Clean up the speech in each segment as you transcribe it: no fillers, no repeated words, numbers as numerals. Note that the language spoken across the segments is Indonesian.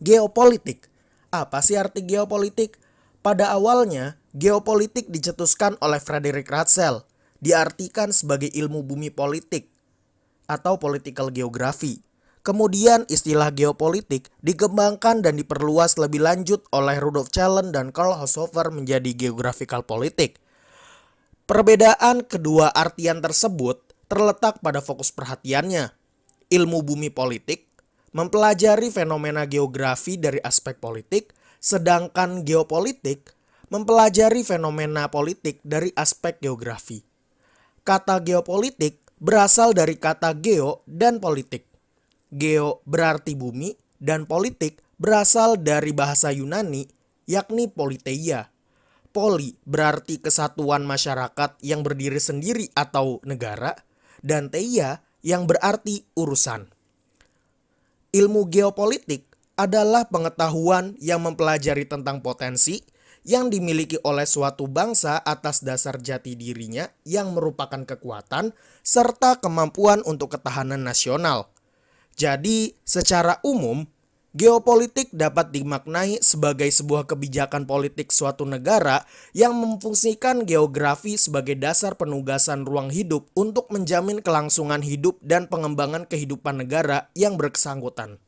Geopolitik. Apa sih arti geopolitik? Pada awalnya, geopolitik dicetuskan oleh Frederick Ratzel, diartikan sebagai ilmu bumi politik atau political geography. Kemudian istilah geopolitik dikembangkan dan diperluas lebih lanjut oleh Rudolf Challen dan Karl Haushofer menjadi geographical politik. Perbedaan kedua artian tersebut terletak pada fokus perhatiannya. Ilmu bumi politik mempelajari fenomena geografi dari aspek politik, sedangkan geopolitik mempelajari fenomena politik dari aspek geografi. Kata geopolitik berasal dari kata geo dan politik. Geo berarti bumi dan politik berasal dari bahasa Yunani yakni politeia. Poli berarti kesatuan masyarakat yang berdiri sendiri atau negara, dan teia yang berarti urusan. Ilmu geopolitik adalah pengetahuan yang mempelajari tentang potensi yang dimiliki oleh suatu bangsa atas dasar jati dirinya yang merupakan kekuatan serta kemampuan untuk ketahanan nasional. Jadi, secara umum, geopolitik dapat dimaknai sebagai sebuah kebijakan politik suatu negara yang memfungsikan geografi sebagai dasar penugasan ruang hidup untuk menjamin kelangsungan hidup dan pengembangan kehidupan negara yang bersangkutan.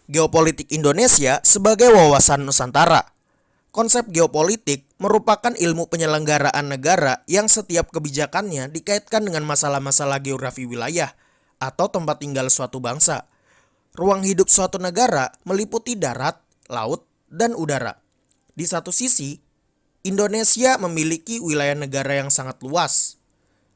Geopolitik Indonesia sebagai wawasan Nusantara. Konsep geopolitik merupakan ilmu penyelenggaraan negara yang setiap kebijakannya dikaitkan dengan masalah-masalah geografi wilayah atau tempat tinggal suatu bangsa. Ruang hidup suatu negara meliputi darat, laut, dan udara. Di satu sisi, Indonesia memiliki wilayah negara yang sangat luas.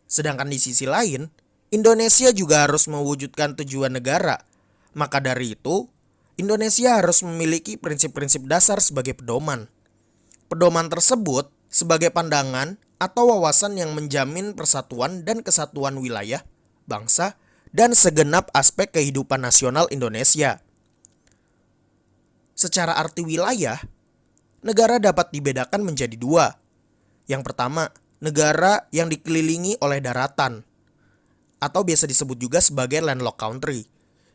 Sedangkan di sisi lain, Indonesia juga harus mewujudkan tujuan negara. Maka dari itu, Indonesia harus memiliki prinsip-prinsip dasar sebagai pedoman. Pedoman tersebut sebagai pandangan atau wawasan yang menjamin persatuan dan kesatuan wilayah, bangsa, dan segenap aspek kehidupan nasional Indonesia. Secara arti wilayah, negara dapat dibedakan menjadi dua. Yang pertama, negara yang dikelilingi oleh daratan, atau biasa disebut juga sebagai landlocked country.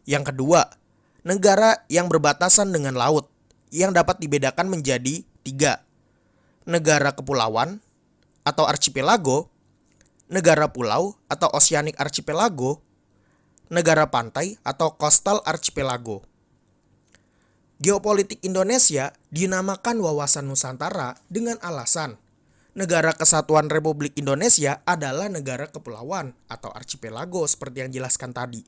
Yang kedua, negara yang berbatasan dengan laut, yang dapat dibedakan menjadi tiga. Negara kepulauan atau archipelago, negara pulau atau oceanic archipelago, negara pantai atau coastal archipelago. Geopolitik Indonesia dinamakan wawasan Nusantara dengan alasan negara kesatuan Republik Indonesia adalah negara kepulauan atau archipelago seperti yang dijelaskan tadi.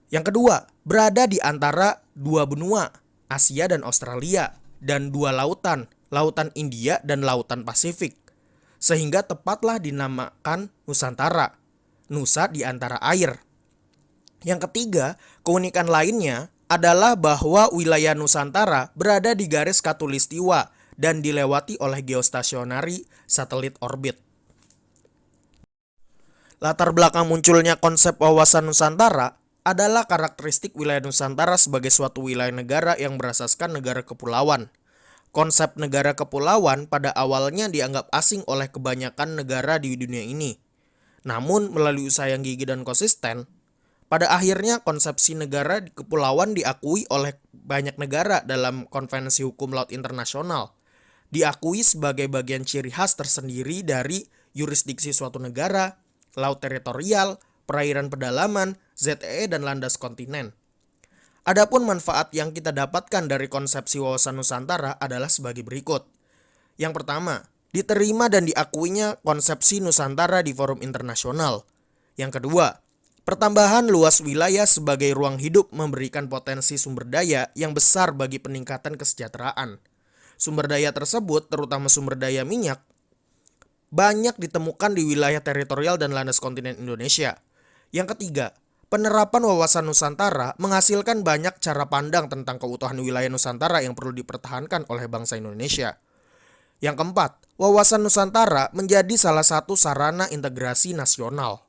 Yang kedua, berada di antara dua benua, Asia dan Australia, dan dua lautan, Lautan India dan Lautan Pasifik, sehingga tepatlah dinamakan Nusantara, Nusa di antara air. Yang ketiga, keunikan lainnya adalah bahwa wilayah Nusantara berada di garis khatulistiwa dan dilewati oleh geostationary satelit orbit. Latar belakang munculnya konsep wawasan Nusantara adalah karakteristik wilayah Nusantara sebagai suatu wilayah negara yang berasaskan negara kepulauan. Konsep negara kepulauan pada awalnya dianggap asing oleh kebanyakan negara di dunia ini. Namun melalui usaha yang gigih dan konsisten, pada akhirnya konsepsi negara di kepulauan diakui oleh banyak negara dalam konvensi hukum laut internasional. Diakui sebagai bagian ciri khas tersendiri dari yurisdiksi suatu negara, laut teritorial, perairan pedalaman, ZEE, dan landas kontinen. Adapun manfaat yang kita dapatkan dari konsepsi wawasan Nusantara adalah sebagai berikut. Yang pertama, diterima dan diakuinya konsepsi Nusantara di forum internasional. Yang kedua, pertambahan luas wilayah sebagai ruang hidup memberikan potensi sumber daya yang besar bagi peningkatan kesejahteraan. Sumber daya tersebut, terutama sumber daya minyak, banyak ditemukan di wilayah teritorial dan landas kontinen Indonesia. Yang ketiga, penerapan wawasan Nusantara menghasilkan banyak cara pandang tentang keutuhan wilayah Nusantara yang perlu dipertahankan oleh bangsa Indonesia. Yang keempat, wawasan Nusantara menjadi salah satu sarana integrasi nasional.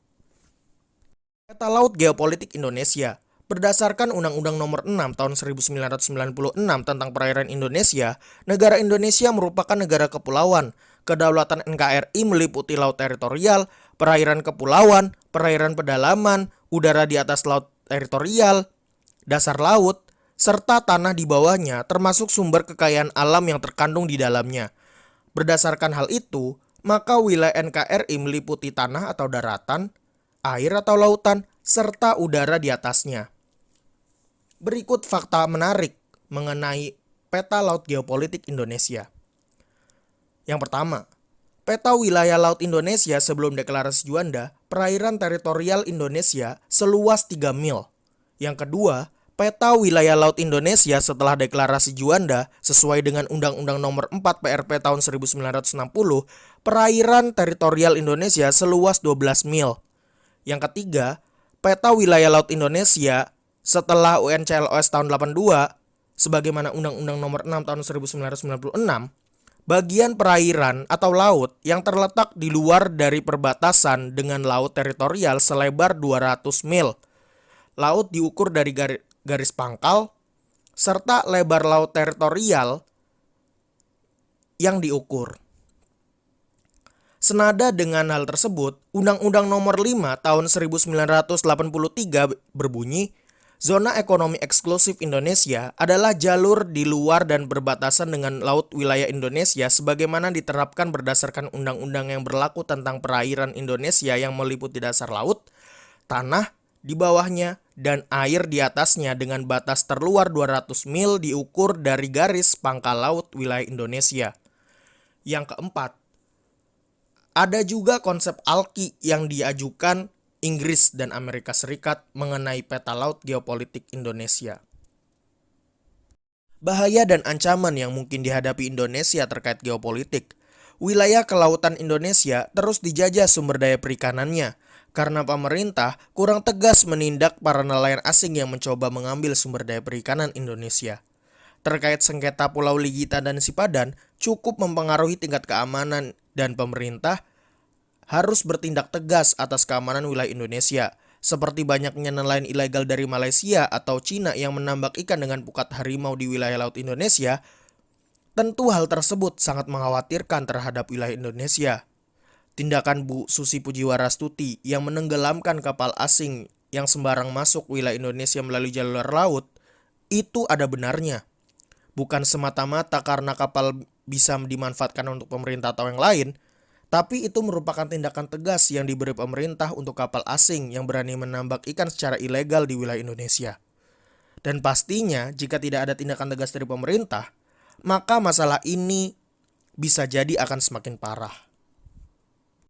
Peta Laut Geopolitik Indonesia. Berdasarkan Undang-Undang Nomor 6 Tahun 1996 tentang Perairan Indonesia, negara Indonesia merupakan negara kepulauan. Kedaulatan NKRI meliputi laut teritorial, perairan kepulauan, perairan pedalaman, udara di atas laut teritorial, dasar laut, serta tanah di bawahnya termasuk sumber kekayaan alam yang terkandung di dalamnya. Berdasarkan hal itu, maka wilayah NKRI meliputi tanah atau daratan, air atau lautan, serta udara di atasnya. Berikut fakta menarik mengenai peta laut geopolitik Indonesia. Yang pertama, peta wilayah laut Indonesia sebelum deklarasi Juanda, perairan teritorial Indonesia seluas 3 mil. Yang kedua, peta wilayah laut Indonesia setelah deklarasi Juanda sesuai dengan Undang-Undang Nomor 4 PRP tahun 1960, perairan teritorial Indonesia seluas 12 mil. Yang ketiga, peta wilayah laut Indonesia setelah UNCLOS tahun 82, sebagaimana Undang-Undang Nomor 6 tahun 1996, bagian perairan atau laut yang terletak di luar dari perbatasan dengan laut teritorial selebar 200 mil. Laut diukur dari garis pangkal, serta lebar laut teritorial yang diukur. Senada dengan hal tersebut, Undang-Undang Nomor 5 tahun 1983 berbunyi, zona ekonomi eksklusif Indonesia adalah jalur di luar dan berbatasan dengan laut wilayah Indonesia sebagaimana diterapkan berdasarkan undang-undang yang berlaku tentang perairan Indonesia yang meliputi dasar laut, tanah di bawahnya, dan air di atasnya dengan batas terluar 200 mil diukur dari garis pangkal laut wilayah Indonesia. Yang keempat, ada juga konsep ALKI yang diajukan Inggris dan Amerika Serikat mengenai peta laut geopolitik Indonesia. Bahaya dan ancaman yang mungkin dihadapi Indonesia terkait geopolitik. Wilayah kelautan Indonesia terus dijajah sumber daya perikanannya karena pemerintah kurang tegas menindak para nelayan asing yang mencoba mengambil sumber daya perikanan Indonesia. Terkait sengketa Pulau Ligitan dan Sipadan cukup mempengaruhi tingkat keamanan dan pemerintah harus bertindak tegas atas keamanan wilayah Indonesia, seperti banyaknya nelayan ilegal dari Malaysia atau Cina yang menambak ikan dengan pukat harimau di wilayah laut Indonesia. Tentu hal tersebut sangat mengkhawatirkan terhadap wilayah Indonesia. Tindakan Bu Susi Pujiwarastuti yang menenggelamkan kapal asing yang sembarang masuk wilayah Indonesia melalui jalur laut, itu ada benarnya. Bukan semata-mata karena kapal bisa dimanfaatkan untuk pemerintah atau yang lain, tapi itu merupakan tindakan tegas yang diberi pemerintah untuk kapal asing yang berani menambak ikan secara ilegal di wilayah Indonesia. Dan pastinya jika tidak ada tindakan tegas dari pemerintah, maka masalah ini bisa jadi akan semakin parah.